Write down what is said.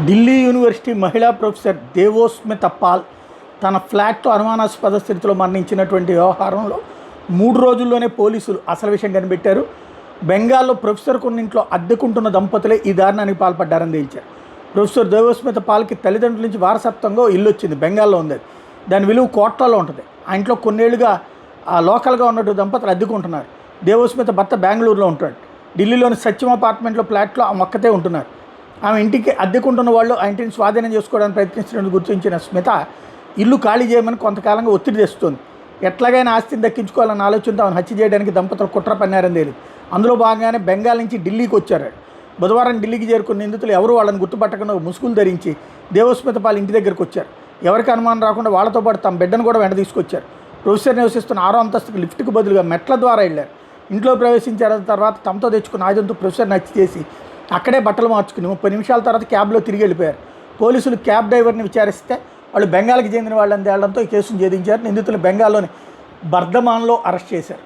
Delhi university మహిళా professor దేవోస్మిత Paul తన ఫ్లాట్తో అనుమానాస్పద స్థితిలో మరణించినటువంటి వ్యవహారంలో 3 రోజుల్లోనే పోలీసులు అసలు విషయం కనిపెట్టారు. బెంగాల్లో ప్రొఫెసర్ కొన్నింట్లో అద్దెకుంటున్న దంపతులే ఈ దారుణానికి పాల్పడ్డారని తేల్చారు. ప్రొఫెసర్ దేవోస్మిత పాల్కి తల్లిదండ్రుల నుంచి వారసత్వంగా ఇల్లు వచ్చింది. బెంగాల్లో ఉంది. దాని విలువ కోట్లలో ఉంటుంది. ఆ ఇంట్లో కొన్నేళ్లుగా లోకల్గా ఉన్నట్టు దంపతులు అద్దెకుంటున్నారు. దేవోస్మిత భర్త బెంగళూరులో ఉంటాడు. ఢిల్లీలోని సత్యం అపార్ట్మెంట్లో ఫ్లాట్లో ఆమె ఒక్కతే ఉంటున్నారు. ఆమె ఇంటికి అద్దెకుంటున్న వాళ్ళు ఆ ఇంటిని స్వాధీనం చేసుకోవడానికి ప్రయత్నిస్తున్నట్టు గుర్తించిన స్మిత ఇల్లు ఖాళీ చేయమని కొంతకాలంగా ఒత్తిడి తెస్తుంది. ఎట్లాగైనా ఆస్తిని దక్కించుకోవాలన్న ఆలోచనతో ఆమెను హత్య చేయడానికి దంపతులు కుట్ర పన్నారని తేలింది. అందులో భాగంగానే బెంగాల్ నుంచి ఢిల్లీకి వచ్చారు. బుధవారం ఢిల్లీకి చేరుకున్న నిందితులు ఎవరు వాళ్ళని గుర్తుపట్టకుండా ముసుగులు ధరించి దేవోస్మిత పాల్ ఇంటి దగ్గరికి వచ్చారు. ఎవరికి అనుమానం రాకుండా వాళ్ళతో పాటు తమ బిడ్డను కూడా వెంట తీసుకొచ్చారు. ప్రొఫెసర్ నివసిస్తున్న 6వ అంతస్తుకు లిఫ్ట్కి బదులుగా మెట్ల ద్వారా వెళ్ళారు. ఇంట్లో ప్రవేశించిన తర్వాత తమతో తెచ్చుకున్న ఆయుధంతో ప్రొఫెసర్ని హత్య చేసి అక్కడే బట్టలు మార్చుకుని 30 నిమిషాల తర్వాత క్యాబ్లో తిరిగి వెళ్ళిపోయారు. పోలీసులు క్యాబ్ డ్రైవర్ని విచారిస్తే వాళ్ళు బెంగాల్కి చెందిన వాళ్ళని తేలడంతో ఈ కేసును ఛేదించారు. నిందితులు బెంగాల్లోని బర్ధమాన్లో అరెస్ట్ చేశారు.